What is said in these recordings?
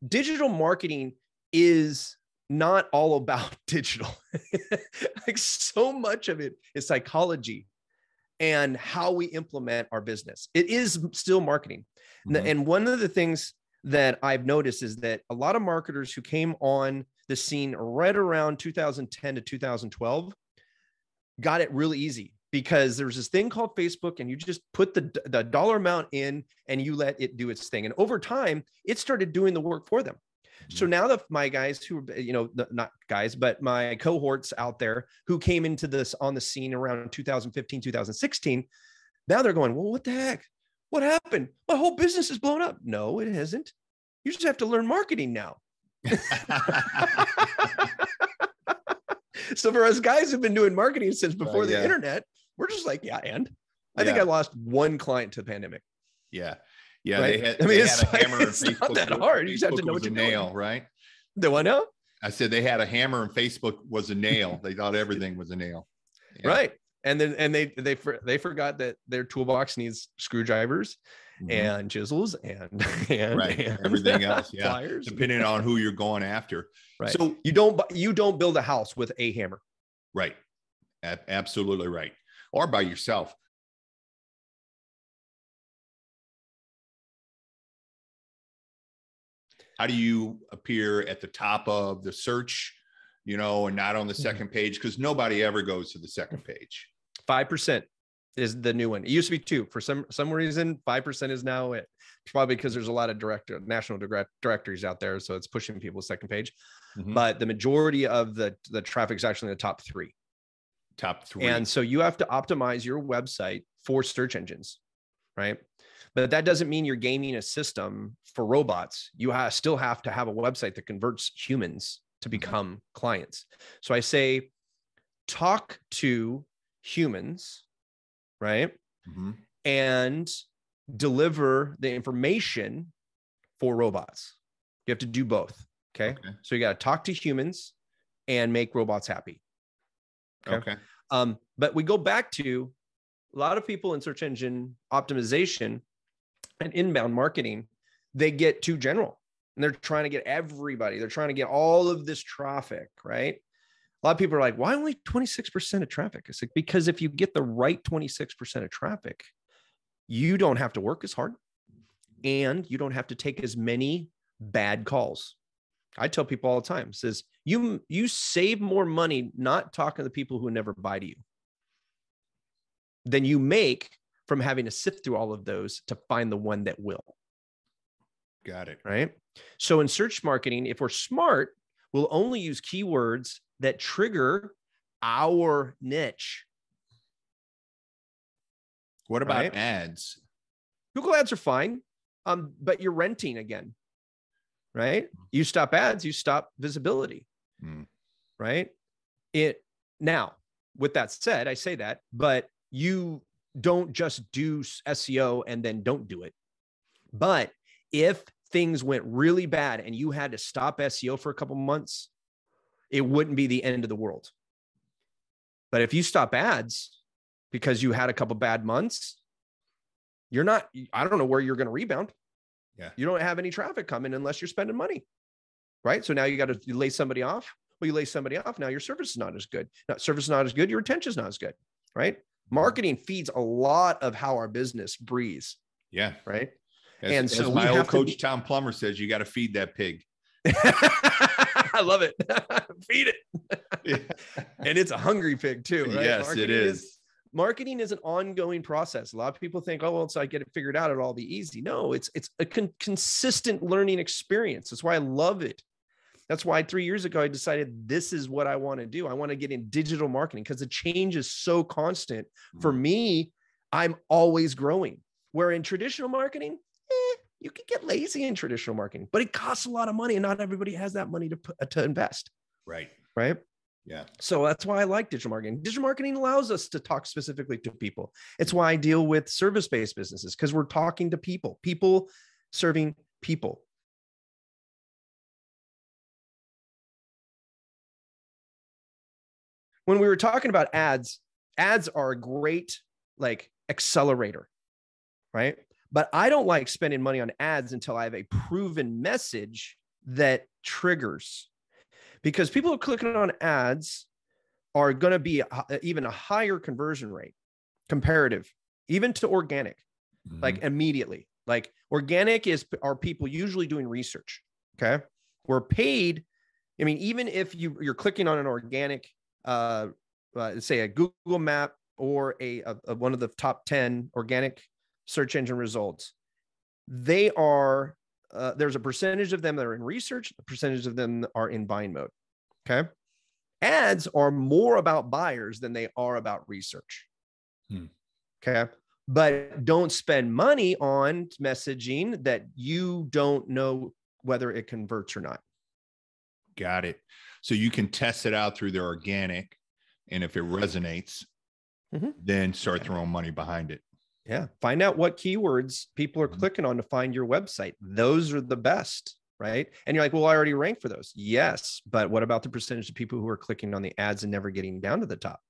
digital marketing is not all about digital. Like so much of it is psychology and how we implement our business. It is still marketing. Mm-hmm. And one of the things that I've noticed is that a lot of marketers who came on the scene right around 2010 to 2012 got it really easy, because there's this thing called Facebook, and you just put the dollar amount in and you let it do its thing. And over time, it started doing the work for them. Mm-hmm. So now that my guys who, not guys, but my cohorts out there who came into this on the scene around 2015, 2016, now they're going, well, what the heck? What happened? My whole business is blown up. No, it hasn't. You just have to learn marketing now. So for us guys who've been doing marketing since before the internet, we're just like, and I think I lost one client to the pandemic. Yeah. Right? They had a hammer and it's Facebook. Not that hard. You just have to know what you're nail, doing. Right? Do I know? I said they had a hammer and Facebook was a nail. They thought everything was a nail. Yeah. Right. And then they forgot that their toolbox needs screwdrivers and chisels and everything else. Yeah. Pliers. Depending on who you're going after. Right. So you don't build a house with a hammer. Right. Absolutely right. Or by yourself. How do you appear at the top of the search, and not on the second page? Because nobody ever goes to the second page. 5% is the new one. It used to be 2. For some reason, 5% is now it. Probably because there's a lot of national directories out there, so it's pushing people to second page. Mm-hmm. But the majority of the traffic is actually in the top 3. Top 3. And so you have to optimize your website for search engines, right? But that doesn't mean you're gaming a system for robots. You still have to have a website that converts humans to become clients. So I say, talk to humans, right? Mm-hmm. And deliver the information for robots. You have to do both. Okay. So you got to talk to humans and make robots happy. Okay. But we go back to a lot of people in search engine optimization and inbound marketing, they get too general and they're trying to get everybody. They're trying to get all of this traffic, right? A lot of people are like, why only 26% of traffic? It's like, because if you get the right 26% of traffic, you don't have to work as hard and you don't have to take as many bad calls. I tell people all the time, says you save more money not talking to the people who never buy to you than you make from having to sift through all of those to find the one that will. Got it. Right. So in search marketing, if we're smart, we'll only use keywords that trigger our niche. What about ads? Google ads are fine, but you're renting again, right? You stop ads, you stop visibility, right? Now, with that said, I say that, but you don't just do SEO and then don't do it. But if things went really bad and you had to stop SEO for a couple months, it wouldn't be the end of the world. But if you stop ads because you had a couple bad months, I don't know where you're going to rebound. Yeah. You don't have any traffic coming unless you're spending money, right? So now you got to lay somebody off. Well, you lay somebody off. Now your service is not as good. Service is not as good. Your retention is not as good, right? Marketing feeds a lot of how our business breathes. Yeah. Right. As my old coach, Tom Plummer, says, you got to feed that pig. I love it. Feed it. Yeah. And it's a hungry pig too, right? Yes, it is. Marketing is an ongoing process. A lot of people think, oh, well, so I get it figured out, it'll all be easy. No, it's a consistent learning experience. That's why I love it. That's why 3 years ago, I decided this is what I want to do. I want to get in digital marketing because the change is so constant. For me, I'm always growing. Where in traditional marketing, you can get lazy in traditional marketing, but it costs a lot of money and not everybody has that money to invest. Right. Right. Yeah. So that's why I like digital marketing. Digital marketing allows us to talk specifically to people. It's why I deal with service-based businesses, because we're talking to people serving people. When we were talking about ads are a great accelerator, right? But I don't like spending money on ads until I have a proven message that triggers, because people who are clicking on ads are going to be even a higher conversion rate comparative, even to organic, like immediately. Like organic are people usually doing research. Okay. We're paid. I mean, even if you're clicking on an organic, say a Google map or a one of the top 10 organic search engine results, they are, there's a percentage of them that are in research, a percentage of them are in buying mode. Okay. Ads are more about buyers than they are about research. Okay. But don't spend money on messaging that you don't know whether it converts or not. Got it. So you can test it out through their organic. And if it resonates, then start throwing money behind it. Yeah. Find out what keywords people are clicking on to find your website. Those are the best, right? And you're like, well, I already rank for those. Yes. But what about the percentage of people who are clicking on the ads and never getting down to the top?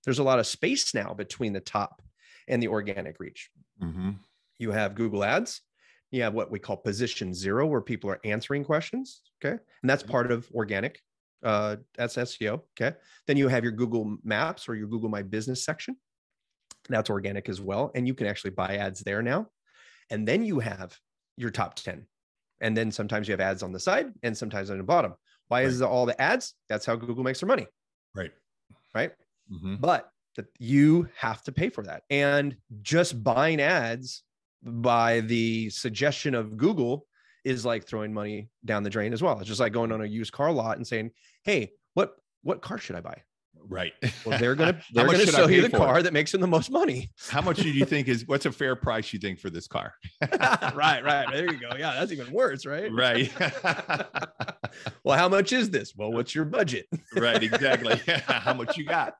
There's a lot of space now between the top and the organic reach. You have Google ads. You have what we call position 0, where people are answering questions. Okay. And that's part of organic. That's SEO. Okay. Then you have your Google Maps or your Google My Business section. That's organic as well. And you can actually buy ads there now. And then you have your top 10. And then sometimes you have ads on the side and sometimes on the bottom. Why is it all the ads? That's how Google makes their money. Right. But you have to pay for that. And just buying ads by the suggestion of Google is like throwing money down the drain as well. It's just like going on a used car lot and saying, hey, what car should I buy? Right. Well, they're going to sell you the car that makes them the most money. How much do you think what's a fair price you think for this car? Right. There you go. Yeah. That's even worse. Right. Right. Well, how much is this? Well, what's your budget? Right. Exactly. How much you got?